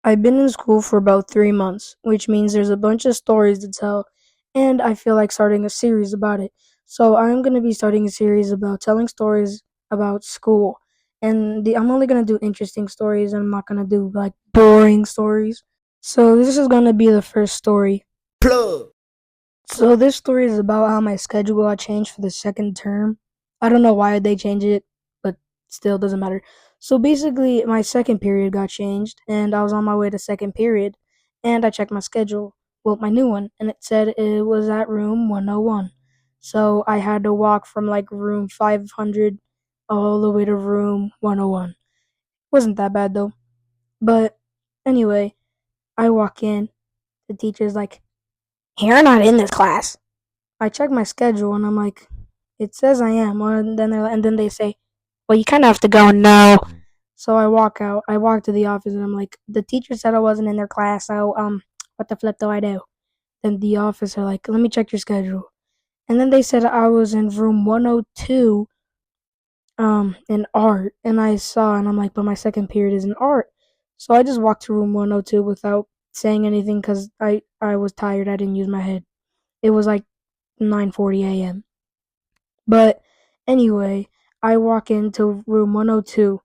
I've been in school for about 3 months, which means there's a bunch of stories to tell, and I feel like starting a series about it. So I'm going to be starting a series about telling stories about school. And I'm only going to do interesting stories, and I'm not going to do like boring stories. So this is going to be the first story. Plug. So this story is about how my schedule got changed for the second term. I don't know why they changed it, but still doesn't matter. So basically, my second period got changed, and I was on my way to second period, and I checked my schedule, well, my new one, and it said it was at room 101. So I had to walk from like room 500 all the way to room 101. Wasn't that bad though. But anyway, I walk in. The teacher's like, "You're not in this class." I check my schedule and I'm like, it says I am. Well, and then they say, well, you kind of have to go now. So I walk out. I walk to the office and I'm like, the teacher said I wasn't in their class. So what the flip do I do? Then the officer like, let me check your schedule. And then they said I was in room 102 in art, and I saw and I'm like, but my second period is in art. So I just walked to room 102 without saying anything because I was tired. I didn't use my head. It was like 9:40 a.m. But anyway, I walk into room 102.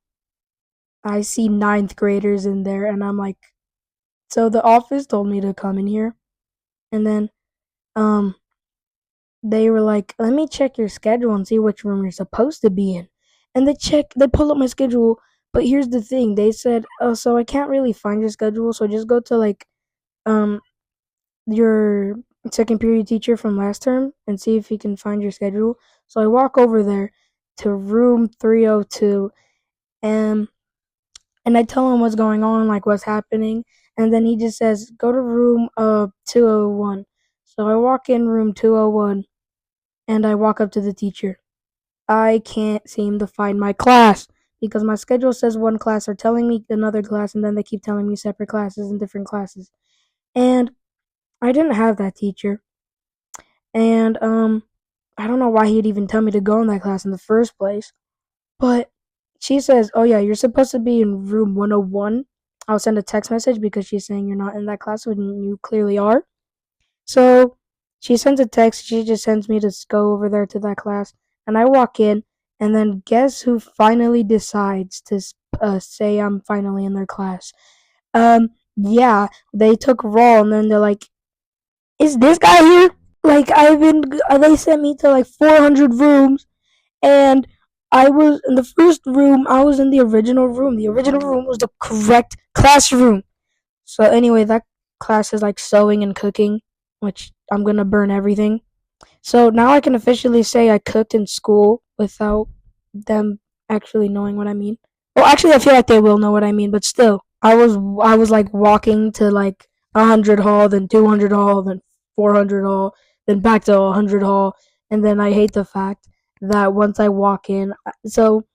I see ninth graders in there, and I'm like, so the office told me to come in here, and then um they were like, let me check your schedule and see which room you're supposed to be in. And they pull up my schedule, but here's the thing, they said, oh, so I can't really find your schedule, so just go to like um your second period teacher from last term and see if he can find your schedule. So I walk over there to room 302 and I tell him what's going on, like what's happening, and then he just says, "Go to room 201." So I walk in room 201 and I walk up to the teacher. I can't seem to find my class because my schedule says one class, they're telling me another class, and then they keep telling me separate classes and different classes. And I didn't have that teacher. And I don't know why he'd even tell me to go in that class in the first place. But she says, "Oh yeah, you're supposed to be in room 101." I'll send a text message because she's saying you're not in that class when you clearly are. So she sends a text. She just sends me to go over there to that class, and I walk in, and then guess who finally decides to say I'm finally in their class? Yeah, they took roll, and then they're like, "Is this guy here?" Like they sent me to like 400 rooms, and I was in the first room. I was in the original room. The original room was the correct classroom. So anyway, that class is like sewing and cooking, which I'm gonna burn everything. So now I can officially say I cooked in school without them actually knowing what I mean. Well, actually, I feel like they will know what I mean, but still, I was like walking to like 100 hall, then 200 hall, then 400 hall, then back to 100 hall, and then I hate the fact that once I walk in, so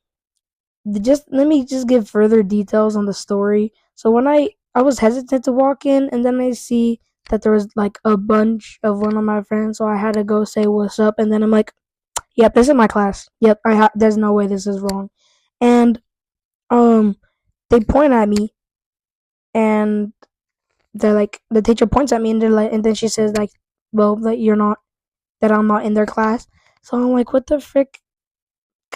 just let me just give further details on the story. So when I was hesitant to walk in, and then I see that there was like a bunch of one of my friends, so I had to go say what's up, and then I'm like, "Yep, this is my class. Yep, there's no way this is wrong." And um, they point at me, and they're like, the teacher points at me, and they're like, and then she says like, "Well, that you're not, that I'm not in their class." So I'm like, "What the frick?"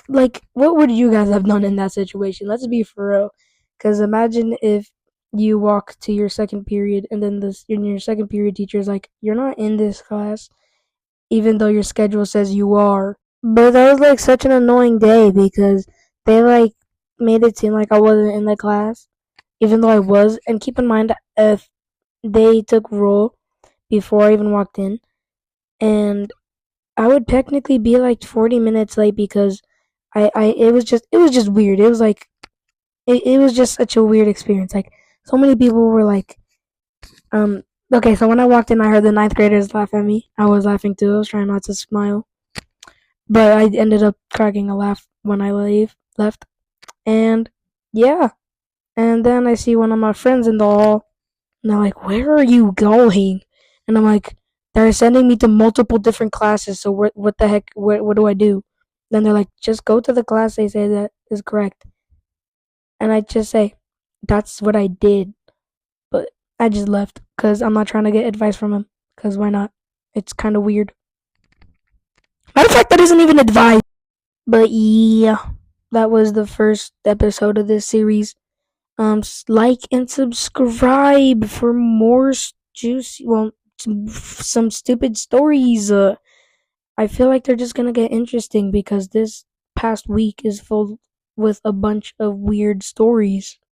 Like, what would you guys have done in that situation? Let's be for real. Because imagine if you walk to your second period and then this in your second period teacher's like, you're not in this class, even though your schedule says you are. But that was like such an annoying day because they like made it seem like I wasn't in the class, even though I was. And keep in mind, if they took roll before I even walked in, and I would technically be like 40 minutes late because it was just weird. It was like it was just such a weird experience. Like so many people were like, um, okay. So when I walked in, I heard the ninth graders laugh at me. I was laughing too. I was trying not to smile, but I ended up cracking a laugh when I left. And yeah, and then I see one of my friends in the hall, and they're like, "Where are you going?" And I'm like, "They're sending me to multiple different classes. So what the heck? What do I do?" Then they're like, "Just go to the class they say that is correct." And I just say, "That's what I did." I just left because I'm not trying to get advice from him. Because why not? It's kind of weird. Matter of fact, that isn't even advice. But yeah, that was the first episode of this series. Like and subscribe for more juicy, well, some stupid stories. I feel like they're just gonna get interesting because this past week is full with a bunch of weird stories.